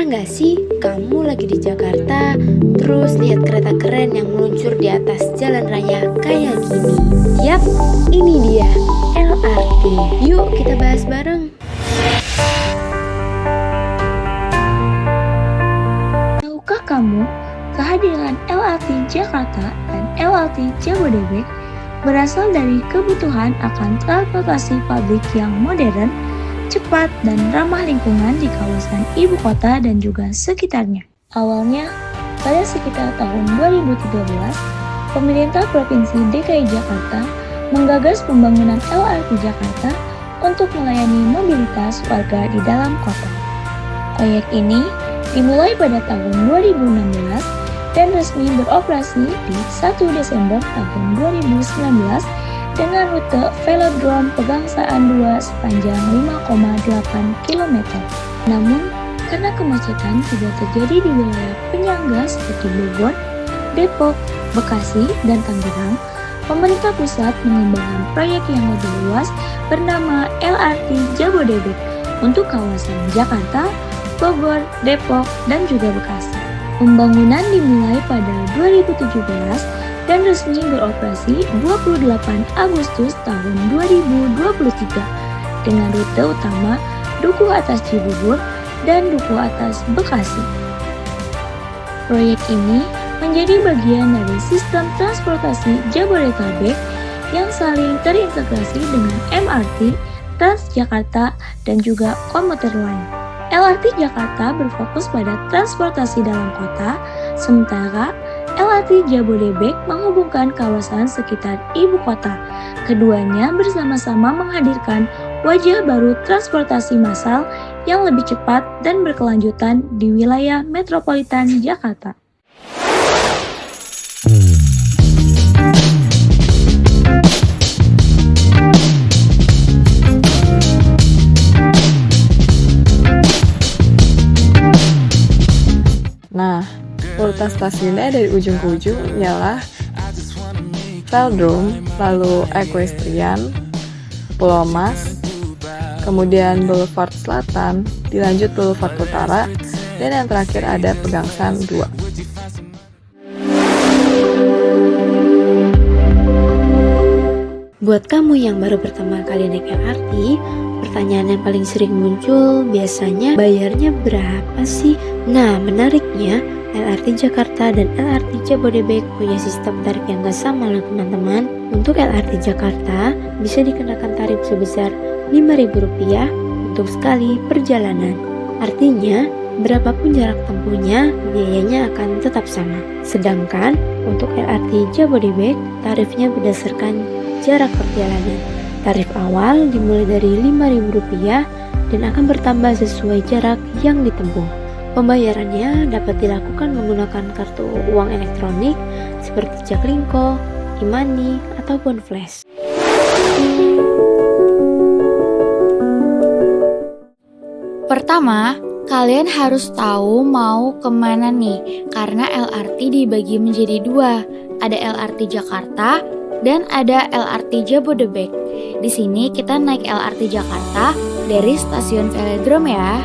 Pernah nggak sih kamu lagi di Jakarta, terus lihat kereta keren yang meluncur di atas jalan raya kayak gini? Yap, ini dia LRT. Yuk kita bahas bareng. Tahukah kamu, kehadiran LRT Jakarta dan LRT Jabodebek berasal dari kebutuhan akan transportasi publik yang modern, cepat, dan ramah lingkungan di kawasan ibu kota dan juga sekitarnya. Awalnya, pada sekitar tahun 2013, pemerintah Provinsi DKI Jakarta menggagas pembangunan LRT Jakarta untuk melayani mobilitas warga di dalam kota. Proyek ini dimulai pada tahun 2016 dan resmi beroperasi di 1 Desember tahun 2019 dengan rute Velodrome Pegangsaan 2 sepanjang 5,8 km. Namun, karena kemacetan juga terjadi di wilayah penyangga seperti Bogor, Depok, Bekasi, dan Tangerang, pemerintah pusat mengembangkan proyek yang lebih luas bernama LRT Jabodebek untuk kawasan Jakarta, Bogor, Depok, dan juga Bekasi. Pembangunan dimulai pada 2017 dan resmi beroperasi 28 Agustus tahun 2023 dengan rute utama Dukuh Atas Cibubur dan Dukuh Atas Bekasi. Proyek ini menjadi bagian dari sistem transportasi Jabodetabek yang saling terintegrasi dengan MRT, Transjakarta, dan juga komuter lain. LRT Jakarta berfokus pada transportasi dalam kota, sementara LRT Jabodebek menghubungkan kawasan sekitar ibu kota. Keduanya bersama-sama menghadirkan wajah baru transportasi massal yang lebih cepat dan berkelanjutan di wilayah metropolitan Jakarta. Nah, urutan stasiunnya dari ujung ke ujung ialah Velodrome, lalu Equestrian, Pulau Mas, kemudian Boulevard Selatan, dilanjut Boulevard Utara, dan yang terakhir ada Pegangsaan 2. Buat kamu yang baru pertama kali naik LRT, pertanyaan yang paling sering muncul biasanya bayarnya berapa sih? Nah, menariknya LRT Jakarta dan LRT Jabodebek punya sistem tarif yang gak sama loh teman-teman. Untuk LRT Jakarta bisa dikenakan tarif sebesar Rp5.000 untuk sekali perjalanan. Artinya, berapapun jarak tempuhnya, biayanya akan tetap sama. Sedangkan untuk LRT Jabodebek, tarifnya berdasarkan jarak perjalanan. Tarif awal dimulai dari Rp5.000 dan akan bertambah sesuai jarak yang ditempuh. Pembayarannya dapat dilakukan menggunakan kartu uang elektronik seperti Jaklingko, e-money, ataupun flash. Pertama, kalian harus tahu mau kemana nih, karena LRT dibagi menjadi dua. Ada LRT Jakarta dan ada LRT Jabodebek. Di sini kita naik LRT Jakarta dari stasiun Velodrome ya.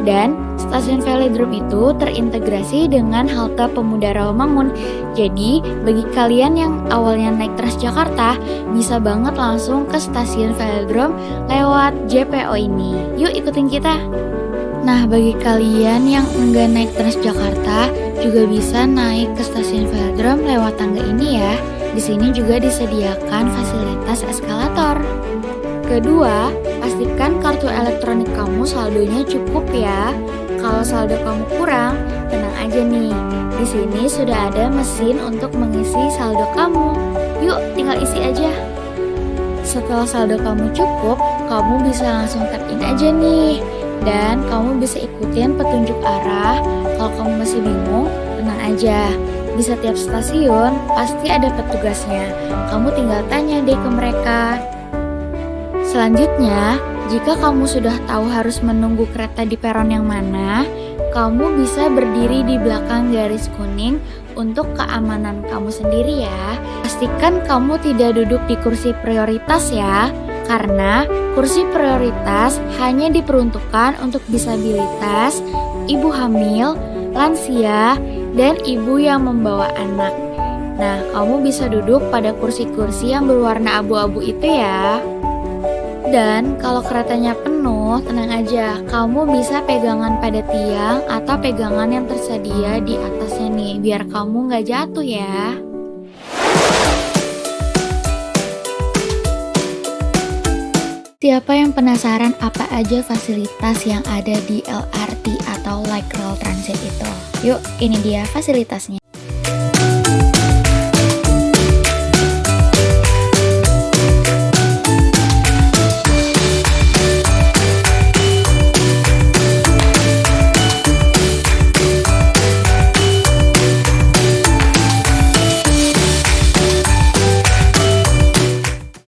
Dan stasiun Velodrome itu terintegrasi dengan halte Pemuda Rawamangun. Jadi, bagi kalian yang awalnya naik Transjakarta, bisa banget langsung ke stasiun Velodrome lewat JPO ini. Yuk ikutin kita. Nah, bagi kalian yang enggak naik Transjakarta, juga bisa naik ke stasiun Velodrome lewat tangga ini ya. Di sini juga disediakan fasilitas eskalator. Kedua, pastikan kartu elektronik kamu saldonya cukup ya. Kalau saldo kamu kurang, tenang aja nih. Di sini sudah ada mesin untuk mengisi saldo kamu. Yuk, tinggal isi aja. Setelah saldo kamu cukup, kamu bisa langsung tap in aja nih. Dan kamu bisa ikutin petunjuk arah. Kalau kamu masih bingung, tenang aja. Di setiap stasiun pasti ada petugasnya. Kamu tinggal tanya deh ke mereka. Selanjutnya, jika kamu sudah tahu harus menunggu kereta di peron yang mana, kamu bisa berdiri di belakang garis kuning untuk keamanan kamu sendiri ya. Pastikan kamu tidak duduk di kursi prioritas ya, karena kursi prioritas hanya diperuntukkan untuk disabilitas, ibu hamil, lansia, dan ibu yang membawa anak. Nah, kamu bisa duduk pada kursi-kursi yang berwarna abu-abu itu ya. Dan kalau keretanya penuh, tenang aja, kamu bisa pegangan pada tiang atau pegangan yang tersedia di atasnya nih, biar kamu nggak jatuh ya. Siapa yang penasaran apa aja fasilitas yang ada di LRT atau Light Rail Transit itu? Yuk, ini dia fasilitasnya.